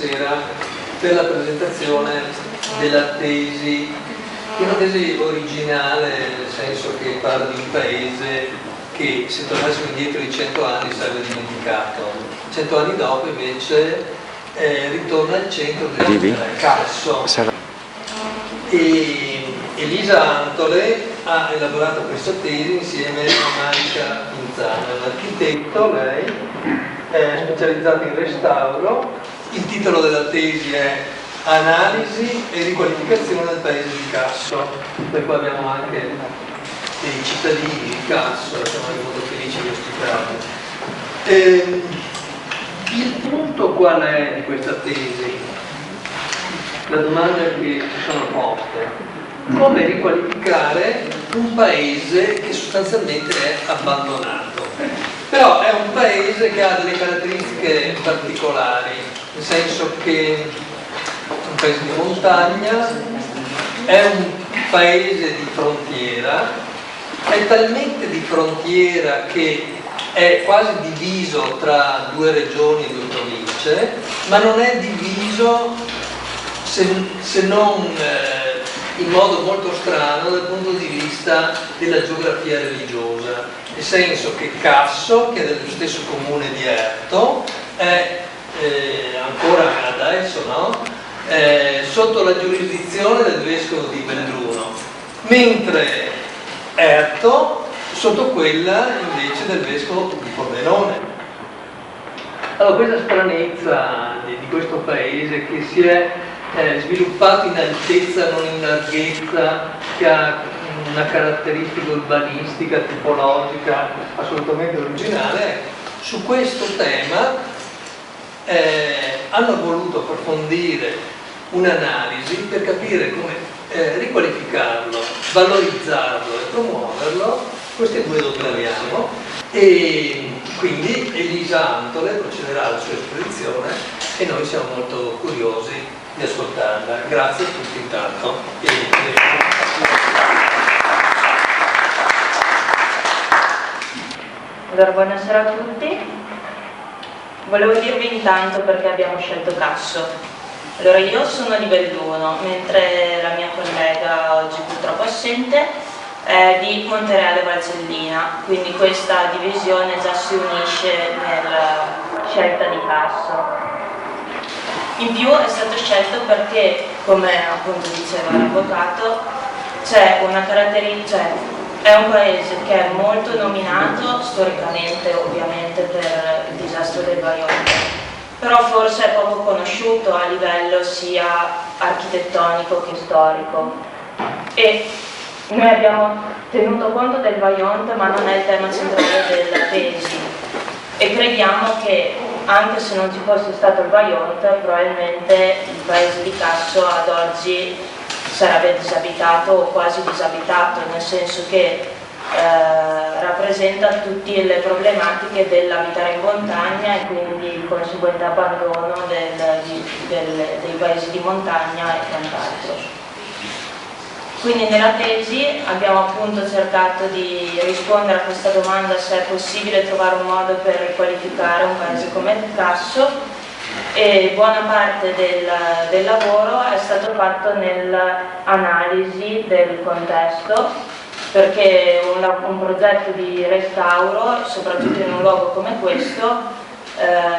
sera per la presentazione della tesi, che è una tesi originale, nel senso che parla di un paese che, se tornassimo indietro di 100 anni, sarebbe dimenticato. 100 anni dopo invece ritorna al centro del Casso. E Elisa Antole ha elaborato questa tesi insieme a Marica Pinzano, un architetto, lei è specializzata in restauro. Il titolo della tesi è Analisi e riqualificazione del paese di Casso. Poi qua abbiamo anche dei cittadini di Casso, siamo anche molto felici di ospitarli. Il punto qual è di questa tesi? La domanda che ci sono poste: come riqualificare un paese che sostanzialmente è abbandonato? Però è un paese che ha delle caratteristiche particolari, nel senso che è un paese di montagna, è un paese di frontiera, è talmente di frontiera che è quasi diviso tra due regioni e due province, ma non è diviso se non in modo molto strano dal punto di vista della geografia religiosa, nel senso che Casso, che è dello stesso comune di Erto, è ancora adesso, no? Sotto la giurisdizione del vescovo di Belluno, mentre Erto sotto quella invece del vescovo di Pordenone. Allora, questa stranezza di questo paese che si è sviluppato in altezza, non in larghezza, che ha una caratteristica urbanistica, tipologica assolutamente originale, su questo tema hanno voluto approfondire un'analisi per capire come riqualificarlo, valorizzarlo e promuoverlo. Questi due lo troviamo, e quindi Elisa Antole procederà alla sua esposizione e noi siamo molto curiosi di ascoltarla. Grazie a tutti intanto. Allora, buonasera a tutti. Volevo dirvi intanto perché abbiamo scelto Casso. Allora, io sono di Belluno, mentre la mia collega, oggi purtroppo assente, è di Montereale Valcellina, quindi questa divisione già si unisce nella scelta di Casso. In più è stato scelto perché, come appunto diceva l'avvocato, c'è una caratteristica, è un paese che è molto nominato storicamente, ovviamente, per il disastro del Vajont, però forse è poco conosciuto a livello sia architettonico che storico. E noi abbiamo tenuto conto del Vajont, ma non è il tema centrale della tesi, e crediamo che anche se non ci fosse stato il Vajont, probabilmente il paese di Casso ad oggi sarebbe disabitato o quasi disabitato, nel senso che rappresenta tutte le problematiche dell'abitare in montagna e quindi il conseguente abbandono dei paesi di montagna e quant'altro. Quindi nella tesi abbiamo appunto cercato di rispondere a questa domanda, se è possibile trovare un modo per riqualificare un paese come Casso, e buona parte del lavoro è stato fatto nell'analisi del contesto, perché un progetto di restauro, soprattutto in un luogo come questo,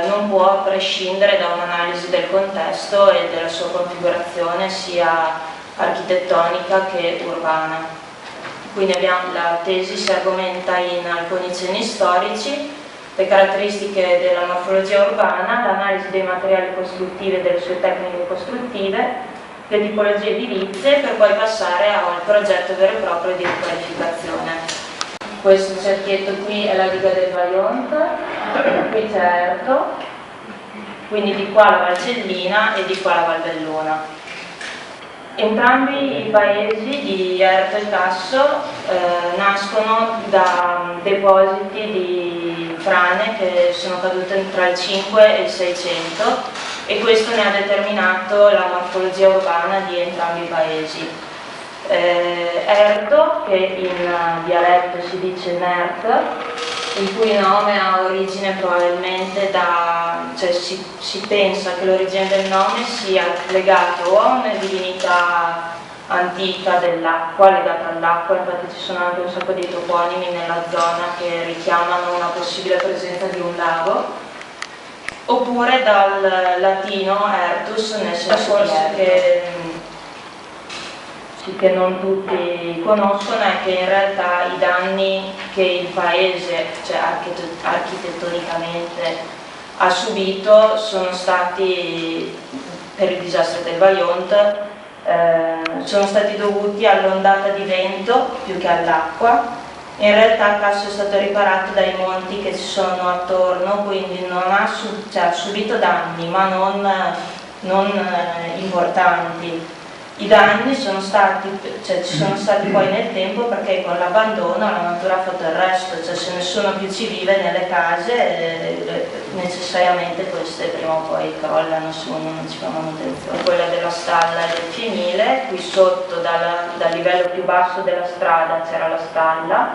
non può prescindere da un'analisi del contesto e della sua configurazione sia architettonica che urbana. Quindi la tesi si argomenta in alcuni cenni storici, le caratteristiche della morfologia urbana, l'analisi dei materiali costruttivi e delle sue tecniche costruttive, le tipologie edilizie, per poi passare al progetto vero e proprio di riqualificazione. Questo cerchietto qui è la diga del Vajont, qui c'è Erto, quindi di qua la Valcellina e di qua la Valbelluna. Entrambi i paesi di Erto e Casso nascono da depositi di frane che sono cadute tra il 5 e il 600, e questo ne ha determinato la morfologia urbana di entrambi i paesi. Erto, che in dialetto si dice Nert, il cui nome ha origine probabilmente cioè si pensa che l'origine del nome sia legato o a una divinità antica dell'acqua, legata all'acqua, infatti ci sono anche un sacco di toponimi nella zona che richiamano una possibile presenza di un lago, oppure dal latino ertus, nel senso che non tutti conoscono, è che in realtà i danni che il paese, cioè architettonicamente, ha subito sono stati, per il disastro del Vajont, sono stati dovuti all'ondata di vento più che all'acqua. In realtà Casso è stato riparato dai monti che ci sono attorno, quindi non ha subito danni, ma non importanti. I danni sono stati, ci sono stati poi nel tempo, perché con l'abbandono la natura ha fatto il resto, cioè se nessuno più ci vive nelle case, necessariamente queste prima o poi crollano se uno non ci fa manutenzione. Quella della stalla e del fienile, qui sotto dal livello più basso della strada c'era la stalla,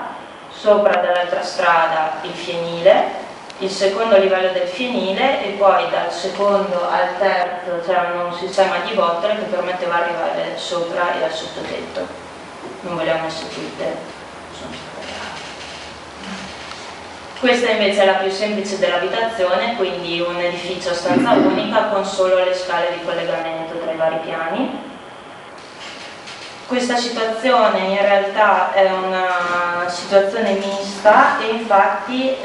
sopra dall'altra strada il fienile, il secondo livello del fienile, e poi dal secondo al terzo c'era un sistema di bottole che permetteva di arrivare sopra e al sottotetto. Non vogliamo essere tutte, sono questa invece è la più semplice dell'abitazione, quindi un edificio a stanza unica con solo le scale di collegamento tra i vari piani. Questa situazione in realtà è una situazione mista, e infatti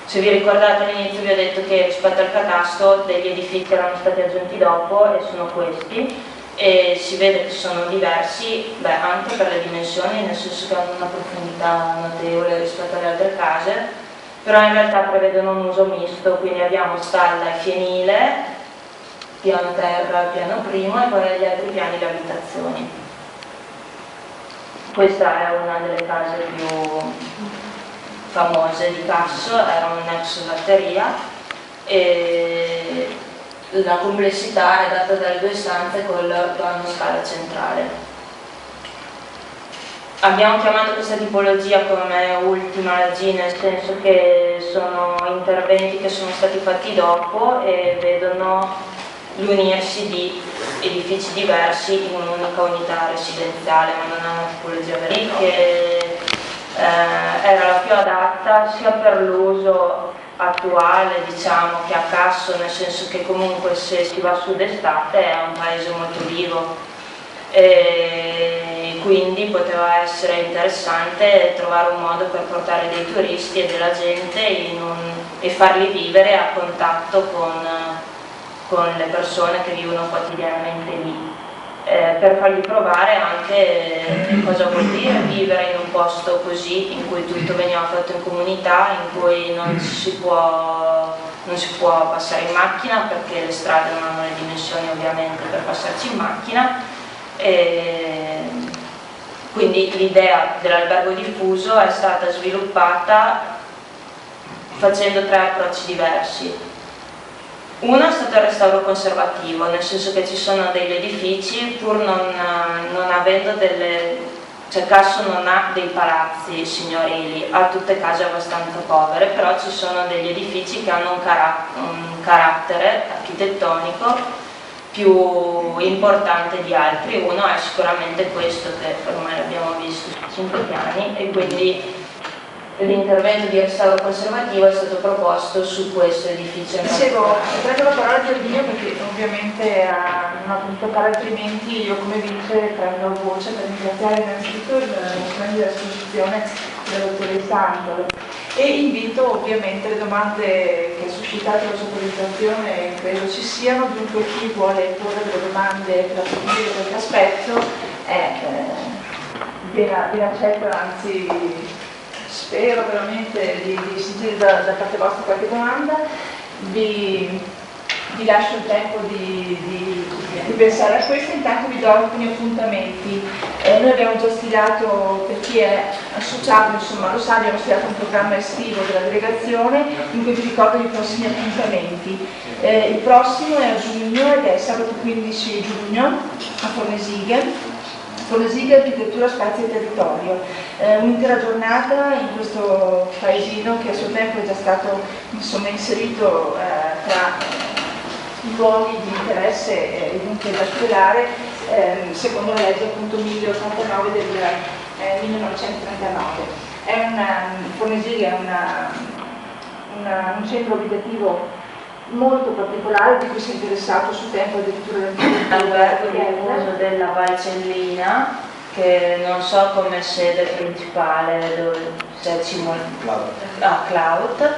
se vi ricordate all'inizio vi ho detto che rispetto al catasto degli edifici erano stati aggiunti dopo, e sono questi, e si vede che sono diversi, anche per le dimensioni, nel senso che hanno una profondità notevole rispetto alle altre case, però in realtà prevedono un uso misto, quindi abbiamo stalla e fienile, piano terra, piano primo, e poi negli altri piani le abitazioni. Questa è una delle case più famose di Casso, era un'ex latteria, e la complessità è data dalle due stanze con il piano scala centrale. Abbiamo chiamato questa tipologia come ultima G, nel senso che sono interventi che sono stati fatti dopo e vedono l'unirsi di edifici diversi in un'unica unità residenziale, ma non è una tipologia vera, che era la più adatta sia per l'uso attuale, diciamo, che a Casso, nel senso che comunque se si va su d'estate è un paese molto vivo, e quindi poteva essere interessante trovare un modo per portare dei turisti e della gente e farli vivere a contatto con le persone che vivono quotidianamente lì, per fargli provare anche cosa vuol dire vivere in un posto così, in cui tutto veniva fatto in comunità, in cui non si può passare in macchina, perché le strade non hanno le dimensioni ovviamente per passarci in macchina, quindi l'idea dell'albergo diffuso è stata sviluppata facendo 3 approcci diversi. Uno è stato il restauro conservativo, nel senso che ci sono degli edifici, pur non avendo cioè Casso non ha dei palazzi signorili, ha tutte case abbastanza povere, però ci sono degli edifici che hanno un carattere architettonico più importante di altri. Uno è sicuramente questo, che ormai l'abbiamo visto su 5 piani, e quindi l'intervento di restauro conservativo è stato proposto su questo edificio. Dicevo, prendo la parola di Albino perché ovviamente non ha potuto fare, altrimenti io come vice prendo voce per ringraziare innanzitutto il comando dell'esposizione del dottore Santoro, e invito ovviamente le domande che ha suscitato la sua presentazione, credo ci siano, dunque chi vuole porre delle domande per approfondire questo aspetto è ben accetto, anzi spero veramente di sentire da parte vostra qualche domanda. Vi lascio il tempo di pensare a questo, intanto vi do alcuni appuntamenti. Noi abbiamo già stilato, per chi è associato insomma lo sa, abbiamo stilato un programma estivo della delegazione in cui vi ricordo i prossimi appuntamenti. Il prossimo è a giugno ed è sabato 15 giugno a Fornesighe, Fonesiga, architettura, spazio e territorio. Un'intera giornata in questo paesino che a suo tempo è già stato inserito tra i luoghi di interesse e dunque da tutelare secondo la legge appunto 1089 del 1939. Fonesiga è un centro abitativo molto particolare di cui si è interessato a suo tempo addirittura l'albergo diffuso della Valcellina, che non so come sede principale, se è Cloud,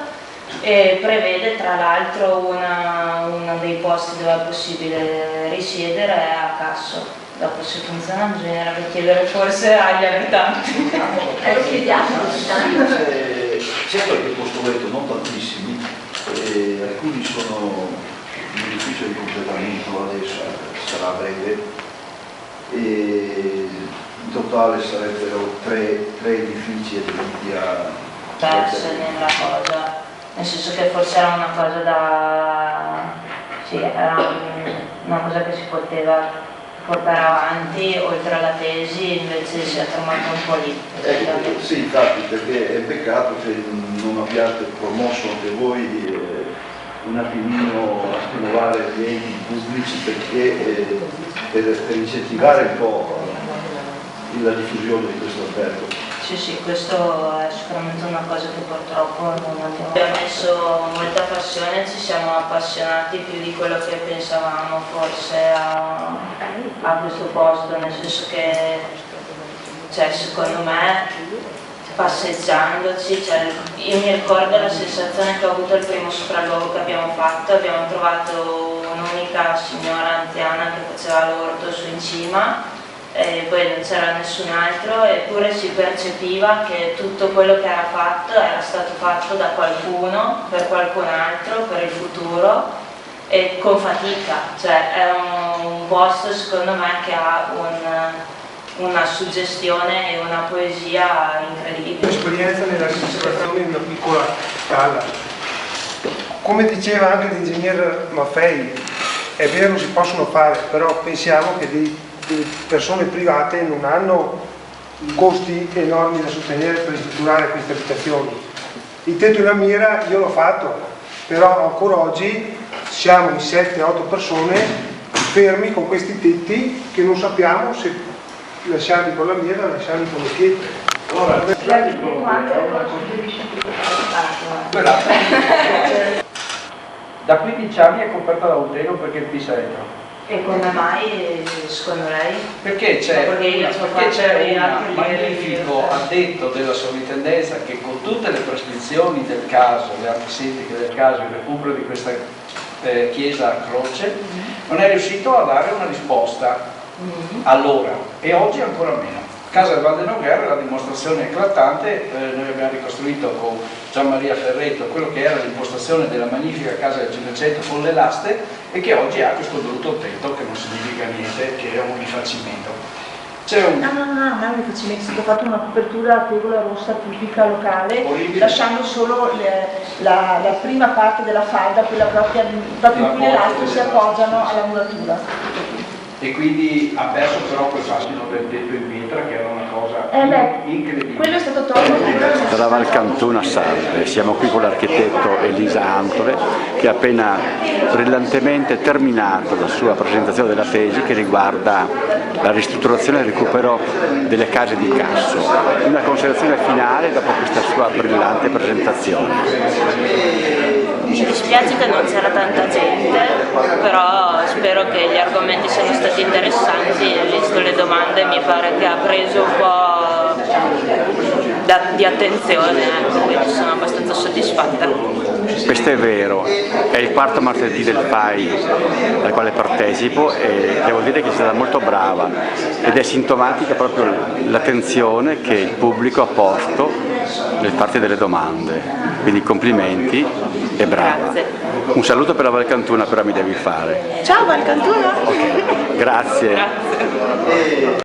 e prevede tra l'altro uno dei posti dove è possibile risiedere è a Casso. Dopo se funziona bisognerebbe chiedere forse agli abitanti. Lo chiediamo. C'è qualche posto letto, non tantissimi, alcuni sono in edificio di completamento, adesso sarà breve, e in totale sarebbero tre edifici adibiti a... Perse nella cosa, nel senso che forse era una cosa era una cosa che si poteva portare avanti oltre alla tesi, invece si è fermato un po' lì. Sì, infatti, perché è peccato che non abbiate promosso anche voi un attimino a stimolare gli enti pubblici per incentivare un po' la diffusione di questo albergo. Sì, questo è sicuramente una cosa che purtroppo non abbiamo messo molta passione, ci siamo appassionati più di quello che pensavamo forse a questo posto, nel senso che secondo me passeggiandoci, io mi ricordo la sensazione che ho avuto il primo sopralluogo che abbiamo fatto, abbiamo trovato un'unica signora anziana che faceva l'orto su in cima, e poi non c'era nessun altro, eppure si percepiva che tutto quello che era fatto era stato fatto da qualcuno, per qualcun altro, per il futuro e con fatica, è un posto secondo me che ha una suggestione e una poesia incredibile. L'esperienza nella ristrutturazione in una piccola scala. Come diceva anche l'ingegner Maffei, è vero si possono fare, però pensiamo che le persone private non hanno costi enormi da sostenere per ristrutturare queste abitazioni. Il tetto in lamiera io l'ho fatto, però ancora oggi siamo in 7-8 persone fermi con questi tetti che non sappiamo se lasciarli con la lamiera o lasciarli con le pietre. Da 15 anni è coperta da un telo perché il piso è retro. E come mai secondo lei? Perché c'è un magnifico addetto della sovrintendenza che con tutte le prescrizioni del caso, le antisetiche del caso, il recupero di questa chiesa a croce, non è riuscito a dare una risposta allora e oggi ancora meno. Casa del Valdenogher è la dimostrazione eclatante, noi abbiamo ricostruito con Gian Maria Ferretto quello che era l'impostazione della magnifica casa del Cinquecento con le laste e che oggi ha questo brutto tetto che non significa niente, che è un rifacimento. No, non è un rifacimento, è stata fatta una copertura a tegola rossa tipica locale, orribile, lasciando solo la prima parte della falda, quella proprio in cui le lastre si appoggiano alla muratura. E quindi ha perso però quel fascino del tetto in pietra che era una cosa incredibile. Quello è stato tolto dalla Valcantuna a Sarde. Siamo qui con l'architetto Elisa Antole che ha appena brillantemente terminato la sua presentazione della tesi che riguarda la ristrutturazione e il recupero delle case di Casso. Una considerazione finale dopo questa sua brillante presentazione. Mi dispiace che non c'era tanta gente, però spero che gli argomenti siano stati interessanti e visto le domande mi pare che ha preso un po' di attenzione, quindi sono abbastanza soddisfatta. Questo è vero, è il quarto martedì del FAI al quale partecipo e devo dire che è stata molto brava ed è sintomatica proprio l'attenzione che il pubblico ha posto nel farti delle domande, quindi complimenti e brava. Grazie. Un saluto per la Valcantuna però mi devi fare. Ciao Valcantuna! Okay. Grazie.